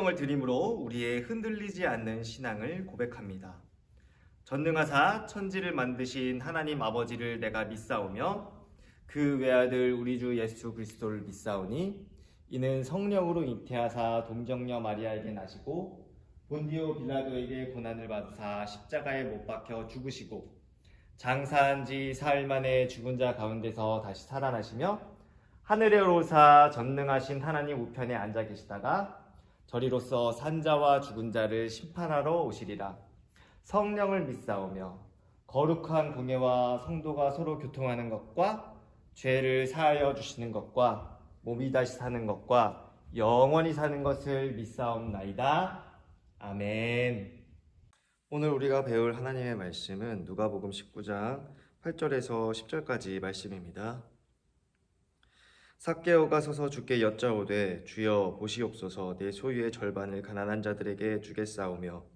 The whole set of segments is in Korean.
성령을 드림으로 우리의 흔들리지 않는 신앙을 고백합니다. 전능하사 천지를 만드신 하나님 아버지를 내가 믿사오며 그 외아들 우리 주 예수 그리스도를 믿사오니 이는 성령으로 잉태하사 동정녀 마리아에게 나시고 본디오 빌라도에게 고난을 받으사 십자가에 못 박혀 죽으시고 장사한 지 사흘 만에 죽은 자 가운데서 다시 살아나시며 하늘에 오르사 전능하신 하나님 우편에 앉아 계시다가 저리로서 산자와 죽은 자를 심판하러 오시리라. 성령을 믿사오며 거룩한 공예와 성도가 서로 교통하는 것과 죄를 사하여 주시는 것과 몸이 다시 사는 것과 영원히 사는 것을 믿사옵나이다. 아멘. 오늘 우리가 배울 하나님의 말씀은 누가복음 19장 8절에서 10절까지 말씀입니다. 삭개오가 서서 주께 여짜오되 주여 보시옵소서 내 소유의 절반을 가난한 자들에게 주겠사오며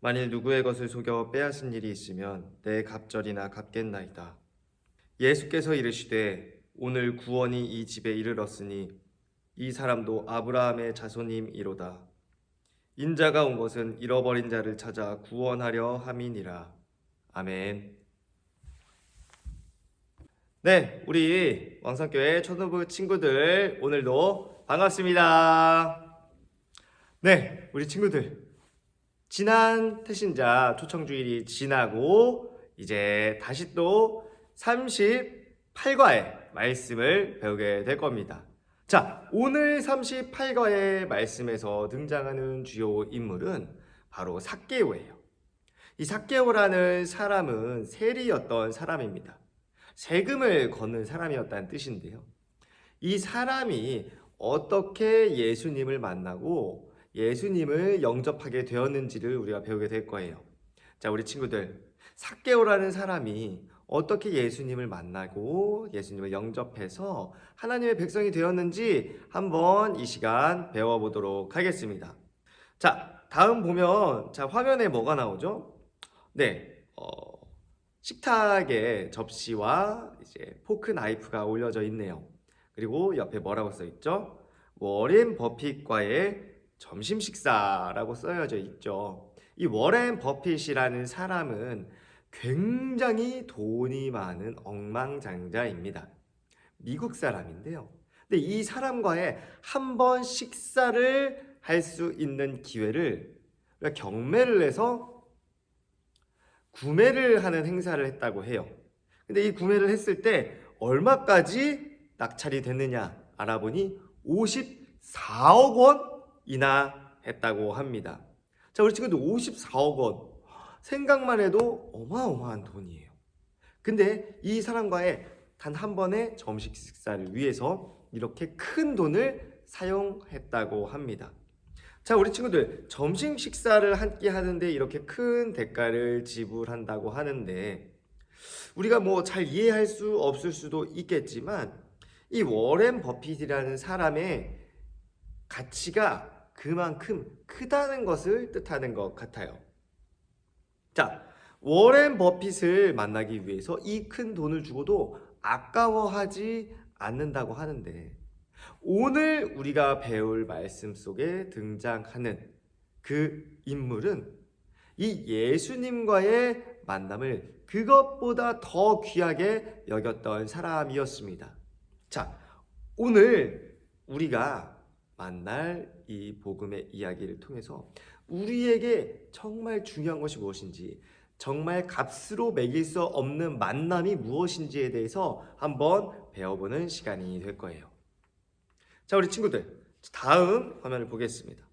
만일 누구의 것을 속여 빼앗은 일이 있으면 내 갑절이나 갚겠나이다. 예수께서 이르시되 오늘 구원이 이 집에 이르렀으니 이 사람도 아브라함의 자손임이로다. 인자가 온 것은 잃어버린 자를 찾아 구원하려 함이니라. 아멘. 네, 우리 왕성교회 초등부 친구들 오늘도 반갑습니다. 네, 우리 친구들 지난 태신자 초청주일이 지나고 이제 다시 또 38과의 말씀을 배우게 될 겁니다. 자, 오늘 38과의 말씀에서 등장하는 주요 인물은 바로 삭개오예요. 이 삭개오라는 사람은 세리였던 사람입니다. 세금을 걷는 사람이었다는 뜻인데요. 이 사람이 어떻게 예수님을 만나고 예수님을 영접하게 되었는지를 우리가 배우게 될 거예요. 자, 우리 친구들, 삭개오라는 사람이 어떻게 예수님을 만나고 예수님을 영접해서 하나님의 백성이 되었는지 한번 이 시간 배워보도록 하겠습니다. 자, 다음 보면 자 화면에 뭐가 나오죠? 네, 식탁에 접시와 이제 포크 나이프가 올려져 있네요. 그리고 옆에 뭐라고 써 있죠? 워렌 버핏과의 점심 식사라고 써여져 있죠. 이 워렌 버핏이라는 사람은 굉장히 돈이 많은 억만장자입니다. 미국 사람인데요. 근데 이 사람과의 한 번 식사를 할 수 있는 기회를 경매를 해서 구매를 하는 행사를 했다고 해요. 근데 이 구매를 했을 때 얼마까지 낙찰이 됐느냐 알아보니 54억 원이나 했다고 합니다. 자, 우리 친구들 54억 원. 생각만 해도 어마어마한 돈이에요. 근데 이 사람과의 단 한 번의 점심 식사를 위해서 이렇게 큰 돈을 사용했다고 합니다. 자, 우리 친구들 점심 식사를 함께 하는데 이렇게 큰 대가를 지불한다고 하는데 우리가 뭐 잘 이해할 수 없을 수도 있겠지만 이 워렌 버핏이라는 사람의 가치가 그만큼 크다는 것을 뜻하는 것 같아요. 자, 워렌 버핏을 만나기 위해서 이 큰 돈을 주고도 아까워하지 않는다고 하는데 오늘 우리가 배울 말씀 속에 등장하는 그 인물은 이 예수님과의 만남을 그것보다 더 귀하게 여겼던 사람이었습니다. 자, 오늘 우리가 만날 이 복음의 이야기를 통해서 우리에게 정말 중요한 것이 무엇인지, 정말 값으로 매길 수 없는 만남이 무엇인지에 대해서 한번 배워보는 시간이 될 거예요. 자, 우리 친구들 다음 화면을 보겠습니다.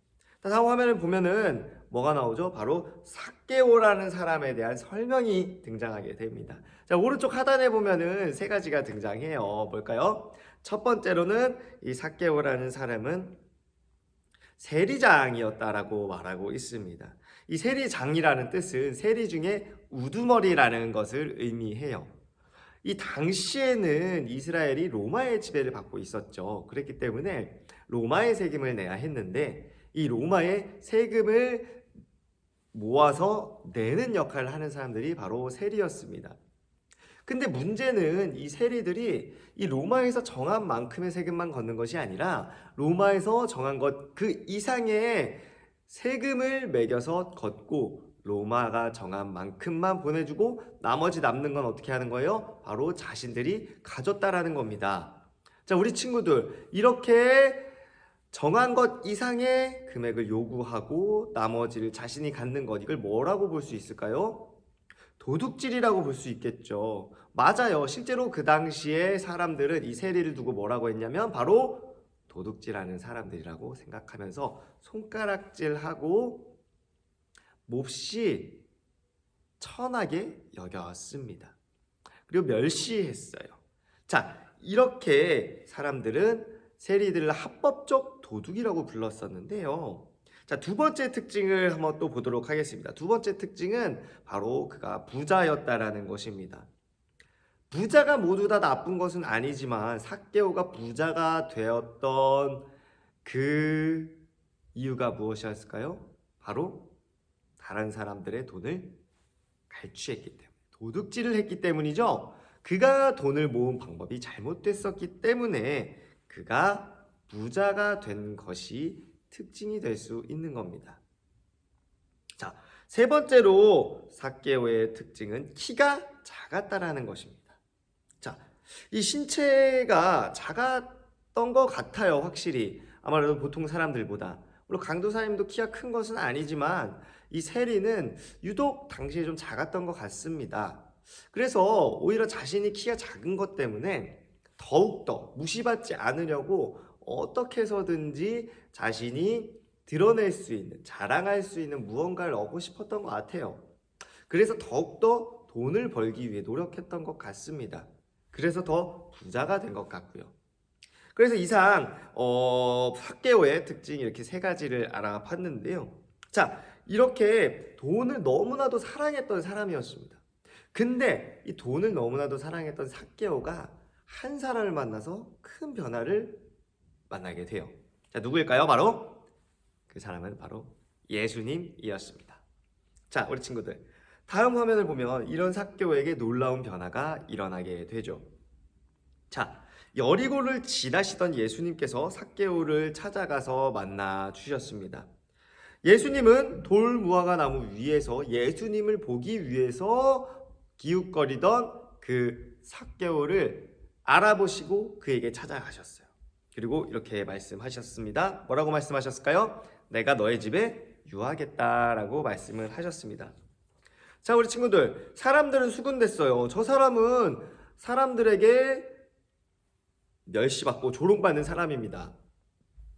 다음 화면을 보면은 뭐가 나오죠? 바로 삭개오라는 사람에 대한 설명이 등장하게 됩니다. 자, 오른쪽 하단에 보면은 세 가지가 등장해요. 뭘까요? 첫 번째로는 이 삭개오라는 사람은 세리장이었다라고 말하고 있습니다. 이 세리장이라는 뜻은 세리 중에 우두머리라는 것을 의미해요. 이 당시에는 이스라엘이 로마의 지배를 받고 있었죠. 그렇기 때문에 로마의 세금을 내야 했는데 이 로마의 세금을 모아서 내는 역할을 하는 사람들이 바로 세리였습니다. 근데 문제는 이 세리들이 이 로마에서 정한 만큼의 세금만 걷는 것이 아니라 로마에서 정한 것 그 이상의 세금을 매겨서 걷고 로마가 정한 만큼만 보내주고 나머지 남는 건 어떻게 하는 거예요? 바로 자신들이 가졌다라는 겁니다. 자, 우리 친구들 이렇게 정한 것 이상의 금액을 요구하고 나머지를 자신이 갖는 것 이걸 뭐라고 볼 수 있을까요? 도둑질이라고 볼 수 있겠죠. 맞아요. 실제로 그 당시에 사람들은 이 세리를 두고 뭐라고 했냐면 바로 도둑질하는 사람들이라고 생각하면서 손가락질하고 몹시 천하게 여겼습니다. 그리고 멸시했어요. 자, 이렇게 사람들은 세리들을 합법적 도둑이라고 불렀었는데요. 자, 두 번째 특징을 한번 또 보도록 하겠습니다. 두 번째 특징은 바로 그가 부자였다라는 것입니다. 부자가 모두 다 나쁜 것은 아니지만 삭개오가 부자가 되었던 그 이유가 무엇이었을까요? 바로 다른 사람들의 돈을 갈취했기 때문에, 도둑질을 했기 때문이죠. 그가 돈을 모은 방법이 잘못됐었기 때문에 그가 부자가 된 것이 특징이 될 수 있는 겁니다. 자, 세 번째로 삭개오의 특징은 키가 작았다라는 것입니다. 자, 이 신체가 작았던 것 같아요. 확실히 아무래도 보통 사람들보다. 물론 강도사님도 키가 큰 것은 아니지만 이 세리는 유독 당시에 좀 작았던 것 같습니다. 그래서 오히려 자신이 키가 작은 것 때문에 더욱더 무시받지 않으려고 어떻게 해서든지 자신이 드러낼 수 있는, 자랑할 수 있는 무언가를 얻고 싶었던 것 같아요. 그래서 더욱더 돈을 벌기 위해 노력했던 것 같습니다. 그래서 더 부자가 된 것 같고요. 그래서 이상 삭개오의 특징 이렇게 세 가지를 알아봤는데요. 자, 이렇게 돈을 너무나도 사랑했던 사람이었습니다. 근데 이 돈을 너무나도 사랑했던 삭개오가 한 사람을 만나서 큰 변화를 만나게 돼요. 자, 누구일까요? 바로 그 사람은 바로 예수님이었습니다. 자, 우리 친구들 다음 화면을 보면 이런 삭개오에게 놀라운 변화가 일어나게 되죠. 자, 여리고를 지나시던 예수님께서 삭개오를 찾아가서 만나 주셨습니다. 예수님은 돌 무화과 나무 위에서 예수님을 보기 위해서 기웃거리던 그 삭개오를 알아보시고 그에게 찾아가셨어요. 그리고 이렇게 말씀하셨습니다. 뭐라고 말씀하셨을까요? 내가 너의 집에 유하겠다라고 말씀을 하셨습니다. 자, 우리 친구들, 사람들은 수군댔어요. 저 사람은 사람들에게 멸시받고 조롱받는 사람입니다.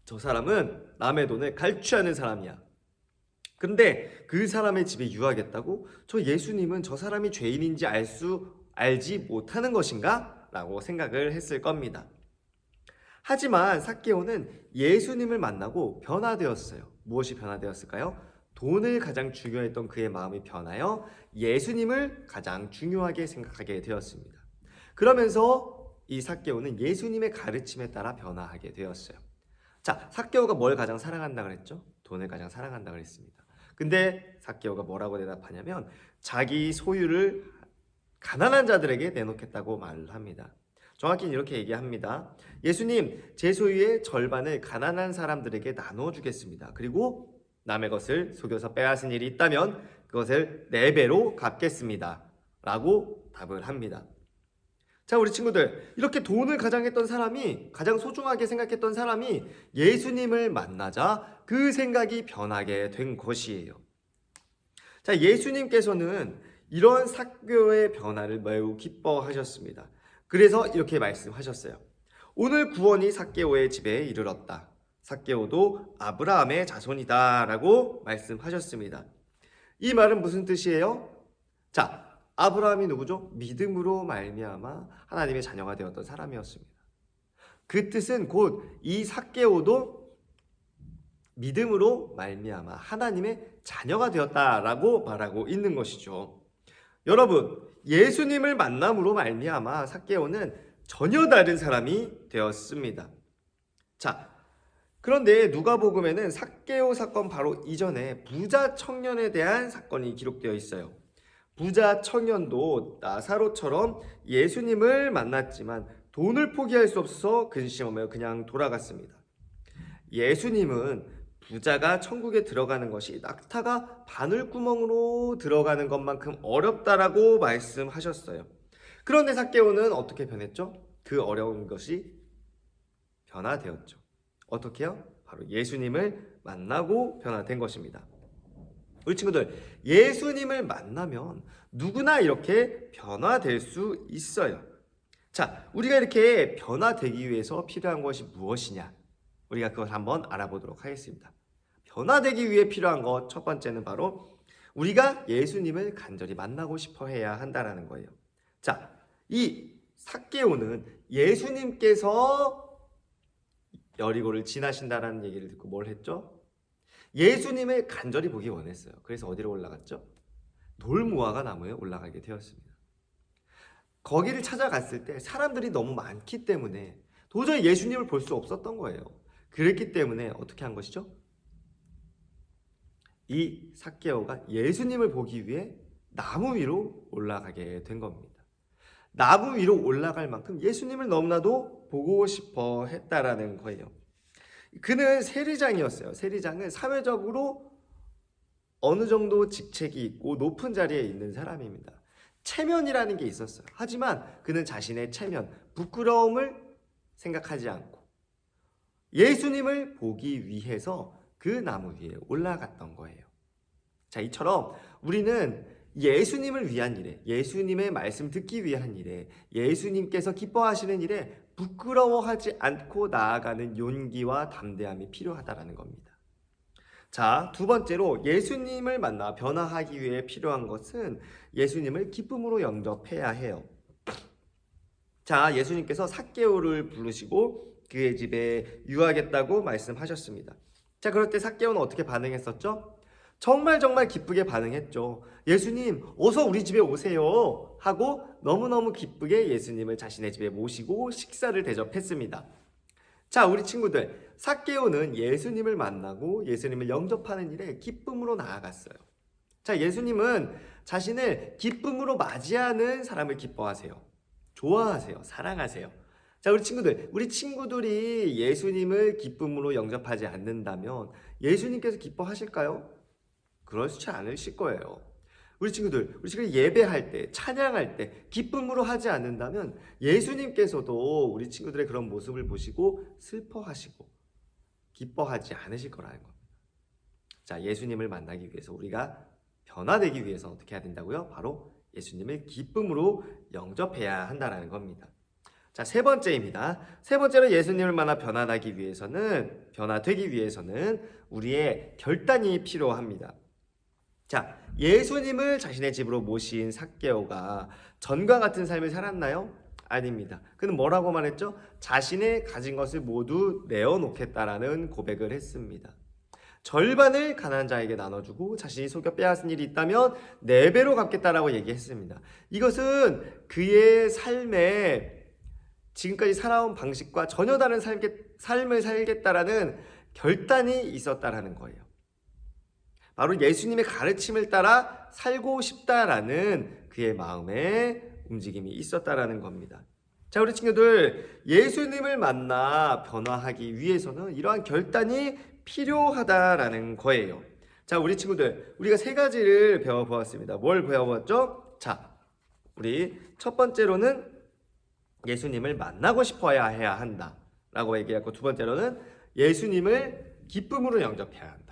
저 사람은 남의 돈을 갈취하는 사람이야. 근데 그 사람의 집에 유하겠다고? 저 예수님은 저 사람이 죄인인지 알지 못하는 것인가? 라고 생각을 했을 겁니다. 하지만 삭개오는 예수님을 만나고 변화되었어요. 무엇이 변화되었을까요? 돈을 가장 중요했던 그의 마음이 변하여 예수님을 가장 중요하게 생각하게 되었습니다. 그러면서 이 삭개오는 예수님의 가르침에 따라 변화하게 되었어요. 자, 삭개오가 뭘 가장 사랑한다 그랬죠? 돈을 가장 사랑한다 그랬습니다. 근데 삭개오가 뭐라고 대답하냐면 자기 소유를 가난한 자들에게 내놓겠다고 말을 합니다. 정확히는 이렇게 얘기합니다. 예수님, 제 소유의 절반을 가난한 사람들에게 나누어 주겠습니다. 그리고 남의 것을 속여서 빼앗은 일이 있다면 그것을 4배로 갚겠습니다. 라고 답을 합니다. 자, 우리 친구들, 이렇게 돈을 가장 소중하게 생각했던 사람이 예수님을 만나자 그 생각이 변하게 된 것이에요. 자, 예수님께서는 이런 삭개오의 변화를 매우 기뻐하셨습니다. 그래서 이렇게 말씀하셨어요. 오늘 구원이 삭개오의 집에 이르렀다. 삭개오도 아브라함의 자손이다 라고 말씀하셨습니다. 이 말은 무슨 뜻이에요? 자, 아브라함이 누구죠? 믿음으로 말미암아 하나님의 자녀가 되었던 사람이었습니다. 그 뜻은 곧 이 삭개오도 믿음으로 말미암아 하나님의 자녀가 되었다라고 말하고 있는 것이죠. 여러분, 예수님을 만남으로 말미암아 삭개오는 전혀 다른 사람이 되었습니다. 자, 그런데 누가복음에는 삭개오 사건 바로 이전에 부자 청년에 대한 사건이 기록되어 있어요. 부자 청년도 나사로처럼 예수님을 만났지만 돈을 포기할 수 없어서 근심하며 그냥 돌아갔습니다. 예수님은 부자가 천국에 들어가는 것이 낙타가 바늘구멍으로 들어가는 것만큼 어렵다라고 말씀하셨어요. 그런데 삭개오는 어떻게 변했죠? 그 어려운 것이 변화되었죠. 어떻게요? 바로 예수님을 만나고 변화된 것입니다. 우리 친구들, 예수님을 만나면 누구나 이렇게 변화될 수 있어요. 자, 우리가 이렇게 변화되기 위해서 필요한 것이 무엇이냐? 우리가 그걸 한번 알아보도록 하겠습니다. 변화되기 위해 필요한 것 첫 번째는 바로 우리가 예수님을 간절히 만나고 싶어 해야 한다는 거예요. 자, 이 삭개오는 예수님께서 여리고를 지나신다라는 얘기를 듣고 뭘 했죠? 예수님을 간절히 보기 원했어요. 그래서 어디로 올라갔죠? 돌무화과 나무에 올라가게 되었습니다. 거기를 찾아갔을 때 사람들이 너무 많기 때문에 도저히 예수님을 볼 수 없었던 거예요. 그랬기 때문에 어떻게 한 것이죠? 이 삭개오가 예수님을 보기 위해 나무 위로 올라가게 된 겁니다. 나무 위로 올라갈 만큼 예수님을 너무나도 보고 싶어 했다라는 거예요. 그는 세리장이었어요. 세리장은 사회적으로 어느 정도 직책이 있고 높은 자리에 있는 사람입니다. 체면이라는 게 있었어요. 하지만 그는 자신의 체면, 부끄러움을 생각하지 않고 예수님을 보기 위해서 그 나무 위에 올라갔던 거예요. 자, 이처럼 우리는 예수님을 위한 일에, 예수님의 말씀 듣기 위한 일에, 예수님께서 기뻐하시는 일에 부끄러워하지 않고 나아가는 용기와 담대함이 필요하다는 겁니다. 자, 두 번째로 예수님을 만나 변화하기 위해 필요한 것은 예수님을 기쁨으로 영접해야 해요. 자, 예수님께서 삭개오를 부르시고 그의 집에 유하겠다고 말씀하셨습니다. 자, 그럴 때 삭개오는 어떻게 반응했었죠? 정말 기쁘게 반응했죠. 예수님, 어서 우리 집에 오세요 하고 너무너무 기쁘게 예수님을 자신의 집에 모시고 식사를 대접했습니다. 자, 우리 친구들, 삭개오는 예수님을 만나고 예수님을 영접하는 일에 기쁨으로 나아갔어요. 자, 예수님은 자신을 기쁨으로 맞이하는 사람을 기뻐하세요. 좋아하세요. 사랑하세요. 자, 우리 친구들이 예수님을 기쁨으로 영접하지 않는다면 예수님께서 기뻐하실까요? 그렇지 않으실 거예요. 우리 친구들 예배할 때, 찬양할 때 기쁨으로 하지 않는다면 예수님께서도 우리 친구들의 그런 모습을 보시고 슬퍼하시고 기뻐하지 않으실 거라는 겁니다. 자, 예수님을 만나기 위해서 우리가 변화되기 위해서 어떻게 해야 된다고요? 바로 예수님을 기쁨으로 영접해야 한다는 겁니다. 자, 세 번째입니다. 세 번째로 예수님을 만나 변화되기 위해서는 우리의 결단이 필요합니다. 자, 예수님을 자신의 집으로 모신 삭개오가 전과 같은 삶을 살았나요? 아닙니다. 그는 뭐라고 말했죠? 자신의 가진 것을 모두 내어놓겠다라는 고백을 했습니다. 절반을 가난한 자에게 나눠주고 자신이 속여 빼앗은 일이 있다면 4배로 갚겠다라고 얘기했습니다. 이것은 그의 삶에 지금까지 살아온 방식과 전혀 다른 삶을 살겠다라는 결단이 있었다라는 거예요. 바로 예수님의 가르침을 따라 살고 싶다라는 그의 마음에 움직임이 있었다라는 겁니다. 자, 우리 친구들, 예수님을 만나 변화하기 위해서는 이러한 결단이 필요하다라는 거예요. 자, 우리 친구들, 우리가 3가지를 배워보았습니다. 뭘 배워보았죠? 자, 우리 첫 번째로는 예수님을 만나고 싶어야 해야 한다라고 얘기했고, 두 번째로는 예수님을 기쁨으로 영접해야 한다.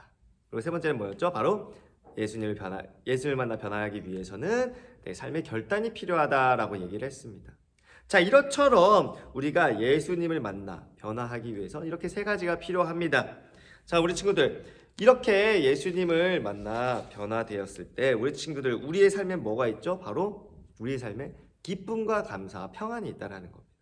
그리고 세 번째는 뭐였죠? 바로 예수님을 만나 변화하기 위해서는 내 삶의 결단이 필요하다라고 얘기를 했습니다. 자, 이것처럼 우리가 예수님을 만나 변화하기 위해서 이렇게 3가지가 필요합니다. 자, 우리 친구들, 이렇게 예수님을 만나 변화되었을 때 우리 친구들, 우리의 삶에 뭐가 있죠? 바로 우리의 삶에 기쁨과 감사와 평안이 있다는 겁니다.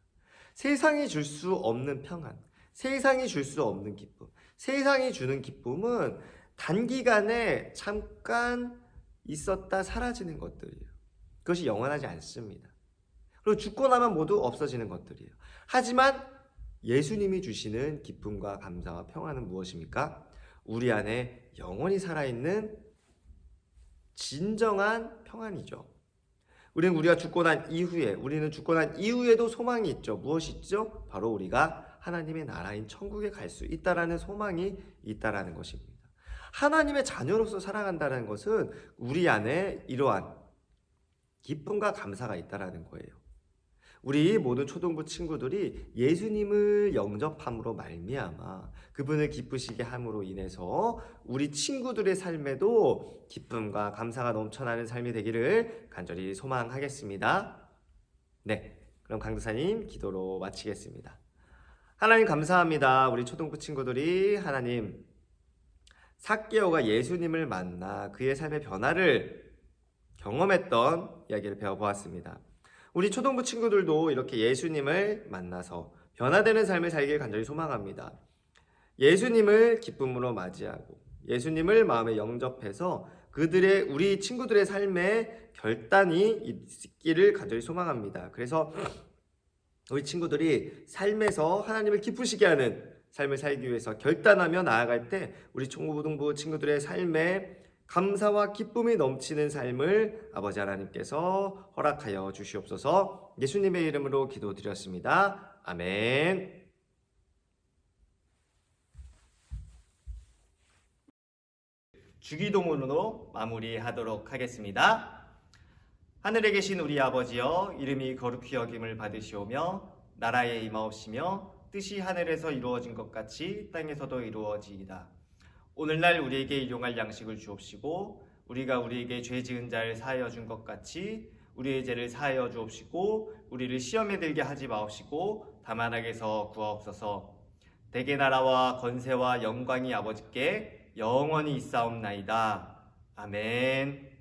세상이 줄 수 없는 평안, 세상이 줄 수 없는 기쁨, 세상이 주는 기쁨은 단기간에 잠깐 있었다 사라지는 것들이에요. 그것이 영원하지 않습니다. 그리고 죽고 나면 모두 없어지는 것들이에요. 하지만 예수님이 주시는 기쁨과 감사와 평안은 무엇입니까? 우리 안에 영원히 살아있는 진정한 평안이죠. 우리가 죽고 난 이후에, 우리는 죽고 난 이후에도 소망이 있죠. 무엇이 있죠? 바로 우리가 하나님의 나라인 천국에 갈 수 있다라는 소망이 있다라는 것입니다. 하나님의 자녀로서 살아간다는 것은 우리 안에 이러한 기쁨과 감사가 있다라는 거예요. 우리 모든 초등부 친구들이 예수님을 영접함으로 말미암아 그분을 기쁘시게 함으로 인해서 우리 친구들의 삶에도 기쁨과 감사가 넘쳐나는 삶이 되기를 간절히 소망하겠습니다. 네, 그럼 강도사님 기도로 마치겠습니다. 하나님 감사합니다. 우리 초등부 친구들이 하나님 삭개오가 예수님을 만나 그의 삶의 변화를 경험했던 이야기를 배워보았습니다. 우리 초등부 친구들도 이렇게 예수님을 만나서 변화되는 삶을 살길 간절히 소망합니다. 예수님을 기쁨으로 맞이하고 예수님을 마음에 영접해서 우리 친구들의 삶에 결단이 있기를 간절히 소망합니다. 그래서 우리 친구들이 삶에서 하나님을 기쁘시게 하는 삶을 살기 위해서 결단하며 나아갈 때 우리 초등부 친구들의 삶에 감사와 기쁨이 넘치는 삶을 아버지 하나님께서 허락하여 주시옵소서. 예수님의 이름으로 기도드렸습니다. 아멘. 주기도문으로 마무리하도록 하겠습니다. 하늘에 계신 우리 아버지여, 이름이 거룩히 여김을 받으시오며 나라에 임하옵시며 뜻이 하늘에서 이루어진 것 같이 땅에서도 이루어지이다. 오늘날 우리에게 일용할 양식을 주옵시고 우리가 우리에게 죄 지은 자를 사하여 준 것 같이 우리의 죄를 사하여 주옵시고 우리를 시험에 들게 하지 마옵시고 다만 악에서 구하옵소서. 대개 나라와 권세와 영광이 아버지께 영원히 있사옵나이다. 아멘.